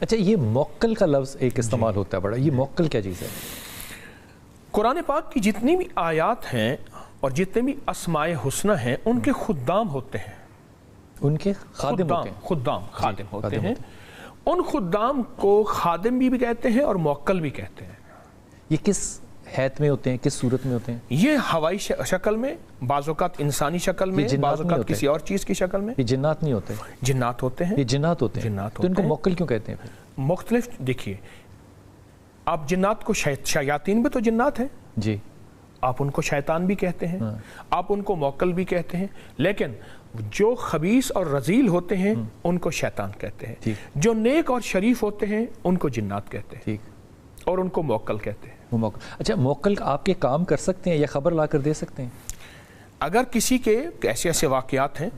اچھا یہ موکل کا لفظ ایک استعمال ہوتا ہے بڑا، یہ موکل کیا چیز ہے؟ قرآن پاک کی جتنی بھی آیات ہیں اور جتنے بھی اسماء حسنہ ہیں ان کے خدام ہوتے ہیں، ان کے خادم ہوتے ہیں، خادم ہوتے ہیں۔ ان خدام کو خادم بھی کہتے ہیں اور موکل بھی کہتے ہیں۔ یہ کس حیث میں ہوتے ہیں، کس صورت میں ہوتے ہیں؟ یہ ہوائی شکل میں، بعض اوقات انسانی شکل میں، بعض اوقات کسی اور چیز کی شکل میں۔ یہ جنات نہیں ہوتے؟ جنات ہوتے ہیں۔ یہ جنات ہوتے ہیں، تو ان کو موکل کیوں کہتے ہیں پھر؟ مختلف، دیکھیے آپ جنات کو شیاطین بھی تو جنات ہیں جی، آپ ان کو شیطان بھی کہتے ہیں، آپ ان کو موکل بھی کہتے ہیں، لیکن جو خبیث اور رذیل ہوتے ہیں ان کو شیطان کہتے ہیں، جو نیک اور شریف ہوتے ہیں ان کو جنات کہتے ہیں اور ان کو موکل کہتے ہیں۔ اچھا موکل آپ کے کام کر سکتے ہیں یا خبر لا کر دے سکتے ہیں؟ اگر کسی کے ایسے واقعات ہیں،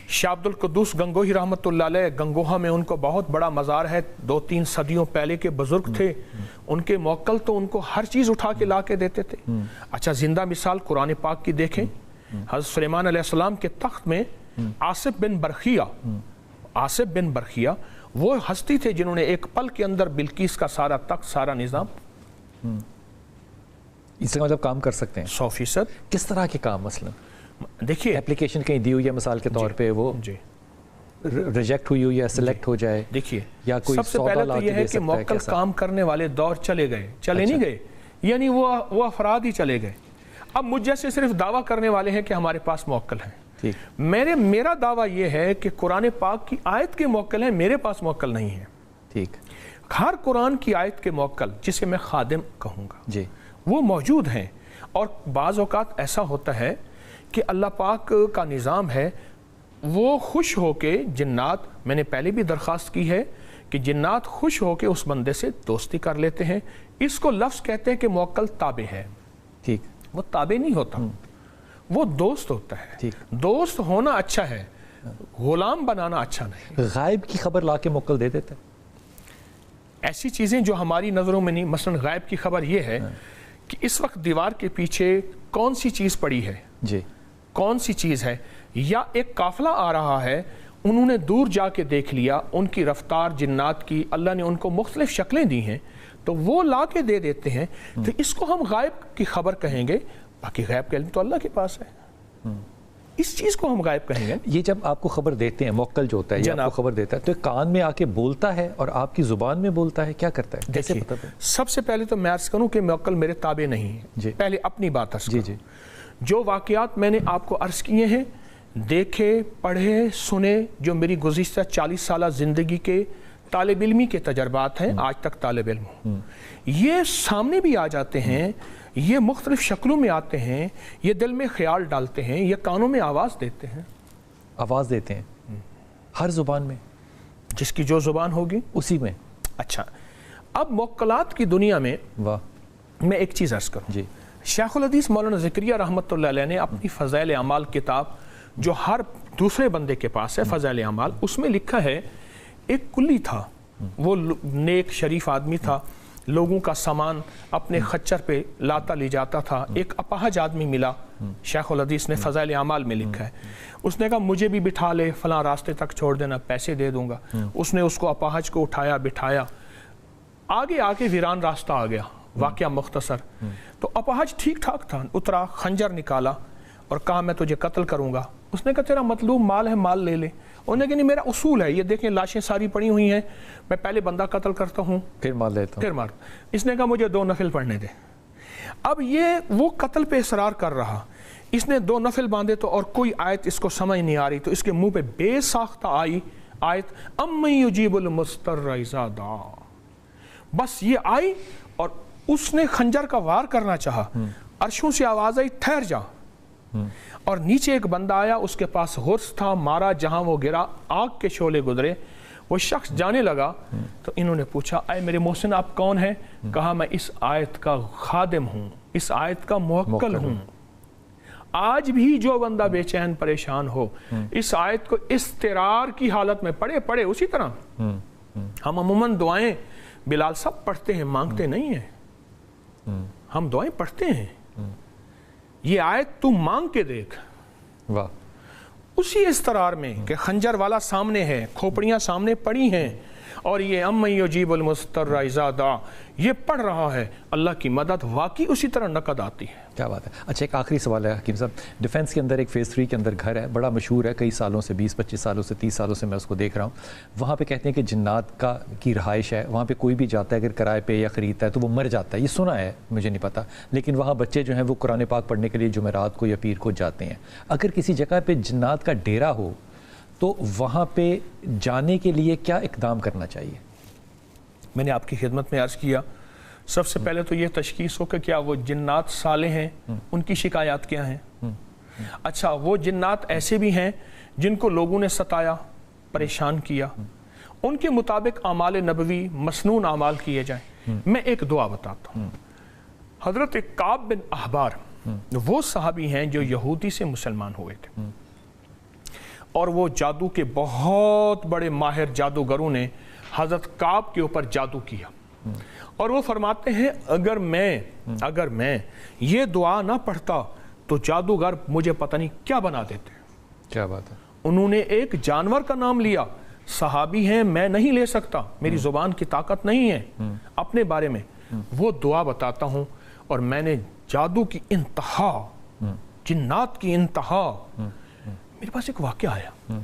شاہ عبد القدوس گنگوہی رحمۃ اللہ علیہ، گنگوہا میں ان کو بہت بڑا مزار ہے، 2-3 صدیوں پہلے کے بزرگ تھے، ان کے موکل تو ان کو ہر چیز اٹھا کے لا کے دیتے تھے۔ اچھا زندہ مثال قرآن پاک کی دیکھیں، حضرت سلیمان علیہ السلام کے تخت میں آصف بن برخیہ وہ ہستی تھے جنہوں نے ایک پل کے اندر بلقیس کا سارا تخت، سارا نظام، اس کا مطلب کام کر سکتے ہیں 100%۔ کس طرح کے کام؟ مثلا دیکھیے اپلیکیشن کہیں دی ہوئی ہے مثال کے طور پہ، وہ ریجیکٹ ہوئی ہوئی یا سلیکٹ ہو جائے، دیکھیے یا کوئی سب سے پہلے تو یہ ہے کہ موکل کام کرنے والے دور چلے نہیں گئے، یعنی وہ افراد ہی چلے گئے۔ اب مجھ جیسے صرف دعویٰ کرنے والے ہیں کہ ہمارے پاس موکل ہیں۔ میرا دعویٰ یہ ہے کہ قرآن پاک کی آیت کے موکل ہیں، میرے پاس موکل نہیں ہے۔ ٹھیک، ہر قرآن کی آیت کے موکل، جسے میں خادم کہوں گا، جی وہ موجود ہیں۔ اور بعض اوقات ایسا ہوتا ہے کہ اللہ پاک کا نظام ہے، وہ خوش ہو کے جنات، میں نے پہلے بھی درخواست کی ہے کہ جنات خوش ہو کے اس بندے سے دوستی کر لیتے ہیں۔ اس کو لفظ کہتے ہیں کہ موکل تابع ہے۔ ٹھیک، وہ تابع نہیں ہوتا، وہ دوست ہوتا ہے۔ دوست ہونا اچھا ہے، غلام بنانا اچھا نہیں۔ غائب کی خبر لا کے موکل دے دیتے ہیں؟ ایسی چیزیں جو ہماری نظروں میں نہیں، مثلا غائب کی خبر یہ ہے کہ اس وقت دیوار کے پیچھے کون سی چیز پڑی ہے، جی کون سی چیز ہے، یا ایک قافلہ آ رہا ہے، انہوں نے دور جا کے دیکھ لیا، ان کی رفتار جنات کی، اللہ نے ان کو مختلف شکلیں دی ہیں تو وہ لا کے دے دیتے ہیں، تو اس کو ہم غائب کی خبر کہیں گے۔ باقی غائب کا علم تو اللہ کے پاس ہے، اس چیز کو ہم غائب کہیں گے۔ یہ جب آپ کو خبر دیتے ہیں، موکل جو ہوتا ہے، یہ آپ کو خبر دیتا ہے تو کان میں آ کے بولتا ہے اور آپ کی زبان میں بولتا ہے، کیا کرتا ہے؟ کیسے پتہ ہے؟ سب سے پہلے تو میں عرض کروں کہ موکل میرے تابع نہیں ہے، پہلے اپنی بات عرض کروں۔ جو واقعات میں نے آپ کو عرض کیے ہیں، دیکھے، پڑھے، سنے، جو میری گزشتہ 40 سالہ زندگی کے طالب علمی کے تجربات ہیں، آج تک طالب علم ہوں، یہ سامنے بھی آ جاتے ہیں، یہ مختلف شکلوں میں آتے ہیں، یہ دل میں خیال ڈالتے ہیں، یہ کانوں میں آواز دیتے ہیں۔ آواز دیتے ہیں ہر زبان میں؟ جس کی جو زبان ہوگی اسی میں۔ اچھا، اب موکلات کی دنیا میں میں ایک چیز عرض کروں۔ شیخ الحدیث مولانا زکریا رحمۃ اللہ علیہ نے اپنی فضائل اعمال کتاب، جو ہر دوسرے بندے کے پاس ہے، فضائل اعمال، اس میں لکھا ہے ایک کلی تھا، وہ نیک شریف آدمی تھا، لوگوں کا سامان اپنے خچر پہ لاتا لے جاتا تھا۔ ایک اپاہج آدمی ملا، شیخ الحدیث نے فضائل اعمال میں لکھا ہے، اس نے کہا مجھے بھی بٹھا لے، فلاں راستے تک چھوڑ دینا، پیسے دے دوں گا۔ اس نے اس کو اپاہج کو اٹھایا، بٹھایا، آگے آگے ویران راستہ آ گیا۔ واقعہ مختصر، تو اپاہج ٹھیک ٹھاک تھا، اترا، خنجر نکالا اور کہا میں تجھے قتل کروں گا۔ اس نے کہا تیرا مطلوب مال ہے، مال لے لے۔ انہوں نے کہا نہیں، میرا اصول ہے، یہ دیکھیں لاشیں ساری پڑی ہوئی ہیں، میں پہلے بندہ قتل کرتا ہوں پھر مال لیتا ہوں، پھر مار۔ اس نے کہا مجھے 2 نفل پڑھنے دے۔ اب یہ وہ قتل پہ اصرار کر رہا، اس نے 2 نفل باندھے تو اور کوئی آیت اس کو سمجھ نہیں آ رہی، تو اس کے منہ پہ بے ساختہ آئی آیت امن یجیب المضطر اذا دعا، بس یہ آئی اور اس نے خنجر کا وار کرنا چاہا، عرشوں سے آواز آئی ٹھہر جا، اور نیچے ایک بندہ آیا، اس کے پاس غرض تھا، مارا، جہاں وہ گرا آگ کے شعلے گزرے، وہ شخص جانے لگا۔ تو انہوں نے پوچھا اے میرے محسن آپ کون ہیں؟ کہا میں اس آیت کا خادم ہوں، اس آیت کا موکل ہوں۔ آج بھی جو بندہ بے چین پریشان ہو، اس آیت کو اضطرار کی حالت میں پڑھے اسی طرح۔ ہم عموماً دعائیں بلال صاحب پڑھتے ہیں، مانگتے نہیں ہیں، ہم دعائیں پڑھتے ہیں۔ یہ آیت تو مانگ کے دیکھ، اسی اضطرار میں کہ خنجر والا سامنے ہے، کھوپڑیاں سامنے پڑی ہیں، اور یہ اَمَّن یُجِیبُ الْمُضْطَرَّ اِذَا دَعَا یہ پڑھ رہا ہے، اللہ کی مدد واقعی اسی طرح نقد آتی ہے۔ کیا بات ہے۔ اچھا ایک آخری سوال ہے حکیم صاحب، ڈیفنس کے اندر ایک فیز 3 کے اندر گھر ہے، بڑا مشہور ہے، کئی سالوں سے 20-25 سالوں سے 30 سالوں سے میں اس کو دیکھ رہا ہوں، وہاں پہ کہتے ہیں کہ جنات کی رہائش ہے، وہاں پہ کوئی بھی جاتا ہے اگر کرائے پہ یا خریدتا ہے تو وہ مر جاتا ہے، یہ سنا ہے، مجھے نہیں پتا، لیکن وہاں بچے جو ہیں وہ قرآن پاک پڑھنے کے لیے جمعرات کو یا پیر کو جاتے ہیں۔ اگر کسی جگہ پہ جنات کا ڈیرا ہو تو وہاں پہ جانے کے لیے کیا اقدام کرنا چاہیے؟ میں نے آپ کی خدمت میں عرض کیا، سب سے پہلے تو یہ تشخیص ہو کہ کیا وہ جنات صالح ہیں، ان کی شکایات کیا ہیں۔ اچھا وہ جنات ایسے بھی ہیں جن کو لوگوں نے ستایا، پریشان کیا، ان کے مطابق اعمال نبوی مسنون اعمال کیے جائیں۔ میں ایک دعا بتاتا ہوں۔ حضرت کعب بن احبار وہ صحابی ہیں جو یہودی سے مسلمان ہوئے تھے، اور وہ جادو کے بہت بڑے ماہر جادوگروں نے حضرت کعب کے اوپر جادو کیا، اور وہ فرماتے ہیں اگر میں یہ دعا نہ پڑھتا تو جادوگر مجھے پتہ نہیں کیا بنا دیتے۔ کیا بات ہے۔ انہوں نے ایک جانور کا نام لیا، صحابی ہیں، میں نہیں لے سکتا، میری زبان کی طاقت نہیں ہے اپنے بارے میں، وہ دعا بتاتا ہوں، اور میں نے جادو کی انتہا، جنات کی انتہا، میرے پاس ایک واقعہ آیا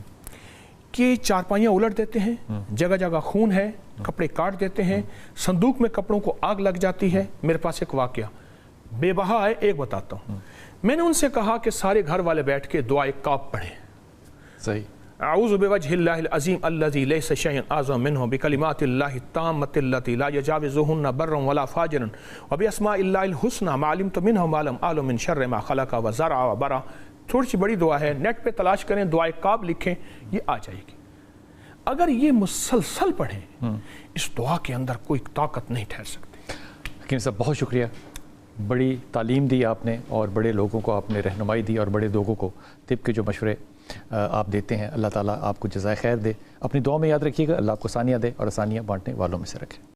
کہ چارپائیاں الٹ دیتے ہیں، جگہ جگہ خون ہے، کپڑے کاٹ دیتے ہیں، صندوق میں کپڑوں کو آگ لگ جاتی ہے۔ میرے پاس ایک واقعہ بے بہا ہے، ایک بتاتا ہوں۔ میں نے ان سے کہا کہ سارے گھر والے بیٹھ کے دعائے کعب پڑھیں۔ صحیح۔ اعوذ بوجہ اللہ العظیم الذی لیس شیء اعظم منہ بکلمات اللہ التامۃ التی لا یجاوزہن بر ولا فاجر وباسماء اللہ الحسنی ما علمت منہ وما لم اعلم من شر ما خلق وزرع وبرا۔ تھوڑی سی بڑی دعا ہے، نیٹ پہ تلاش کریں، دعائے کعب لکھیں، یہ آ جائے گی۔ اگر یہ مسلسل پڑھیں، اس دعا کے اندر کوئی طاقت نہیں ٹھہر سکتی۔ حکیم صاحب بہت شکریہ، بڑی تعلیم دی آپ نے، اور بڑے لوگوں کو آپ نے رہنمائی دی، اور بڑے لوگوں کو طب کے جو مشورے آپ دیتے ہیں، اللہ تعالیٰ آپ کو جزائے خیر دے۔ اپنی دعا میں یاد رکھیے گا، اللہ آپ کو آسانیاں دے اور آسانیاں بانٹنے والوں میں سے رکھے۔